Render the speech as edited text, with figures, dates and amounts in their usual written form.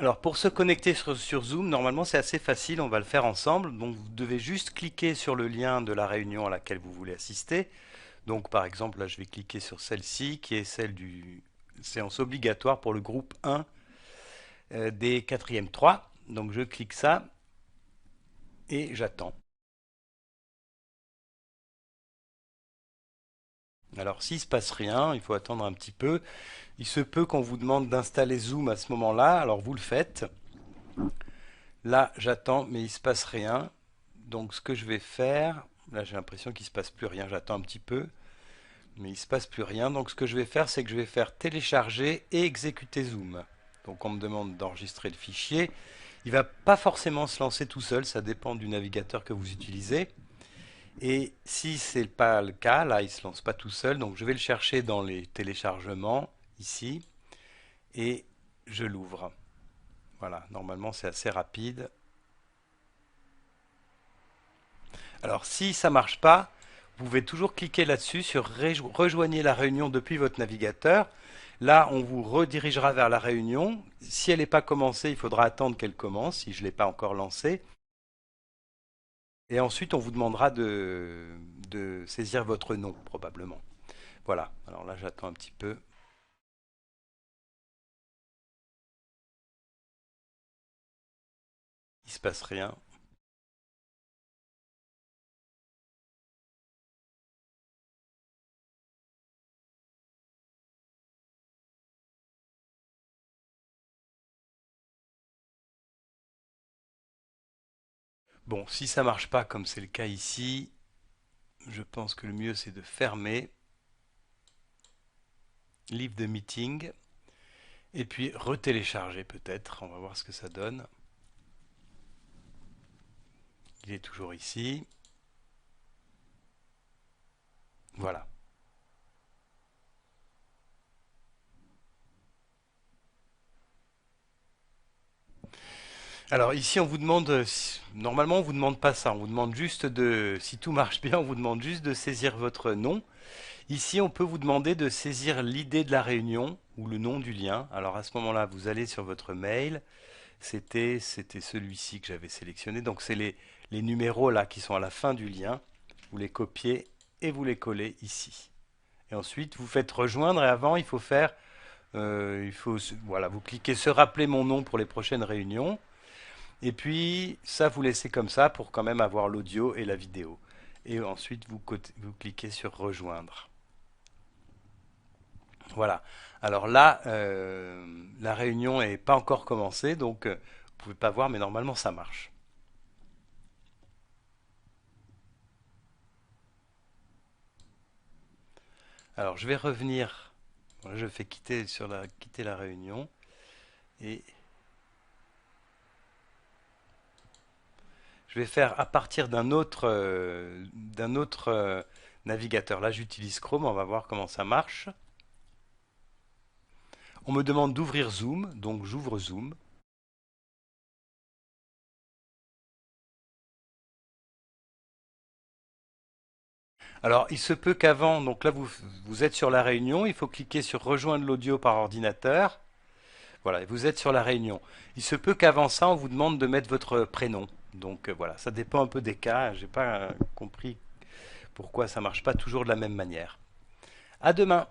Alors pour se connecter sur Zoom, normalement c'est assez facile, on va le faire ensemble. Donc vous devez juste cliquer sur le lien de la réunion à laquelle vous voulez assister. Donc par exemple là je vais cliquer sur celle-ci qui est celle du séance obligatoire pour le groupe 1 des 4e 3. Donc je clique ça et j'attends. Alors s'il ne se passe rien, il faut attendre un petit peu. Il se peut qu'on vous demande d'installer Zoom à ce moment-là, alors vous le faites. Là j'attends mais il ne se passe rien. Donc ce que je vais faire, là j'ai l'impression qu'il ne se passe plus rien, j'attends un petit peu, mais il ne se passe plus rien. Donc ce que je vais faire, c'est que je vais faire télécharger et exécuter Zoom. Donc on me demande d'enregistrer le fichier. Il ne va pas forcément se lancer tout seul, ça dépend du navigateur que vous utilisez. Et si ce n'est pas le cas, là il ne se lance pas tout seul, donc je vais le chercher dans les téléchargements, ici, et je l'ouvre. Voilà, normalement c'est assez rapide. Alors si ça ne marche pas, vous pouvez toujours cliquer là-dessus sur rejoignez la réunion depuis votre navigateur. Là, on vous redirigera vers la réunion. Si elle n'est pas commencée, il faudra attendre qu'elle commence, si je ne l'ai pas encore lancée. Et ensuite, on vous demandera de saisir votre nom, probablement. Voilà, alors là, j'attends un petit peu. Il ne se passe rien. Bon, si ça ne marche pas comme c'est le cas ici, je pense que le mieux c'est de fermer, leave the meeting, et puis retélécharger peut-être. On va voir ce que ça donne. Il est toujours ici. Voilà. Alors ici on vous demande, normalement on vous demande pas ça, on vous demande juste de, si tout marche bien, on vous demande juste de saisir votre nom. Ici on peut vous demander de saisir l'idée de la réunion ou le nom du lien. Alors à ce moment-là vous allez sur votre mail, c'était celui-ci que j'avais sélectionné, donc c'est les numéros là qui sont à la fin du lien, vous les copiez et vous les collez ici. Et ensuite vous faites rejoindre et avant il faut faire, voilà, vous cliquez se rappeler mon nom pour les prochaines réunions. Et puis, ça, vous laissez comme ça pour quand même avoir l'audio et la vidéo. Et ensuite, vous cliquez sur rejoindre. Voilà. Alors là, la réunion n'est pas encore commencée, donc vous ne pouvez pas voir, mais normalement, ça marche. Alors, je vais revenir. Voilà, je fais quitter la réunion. Et je vais faire à partir d'un autre navigateur. Là, j'utilise Chrome. On va voir comment ça marche. On me demande d'ouvrir Zoom, donc j'ouvre Zoom. Alors, il se peut qu'avant, donc là vous êtes sur la réunion, il faut cliquer sur rejoindre l'audio par ordinateur. Voilà, et vous êtes sur la réunion. Il se peut qu'avant ça, on vous demande de mettre votre prénom. Donc voilà, ça dépend un peu des cas. J'ai pas compris pourquoi ça marche pas toujours de la même manière. À demain.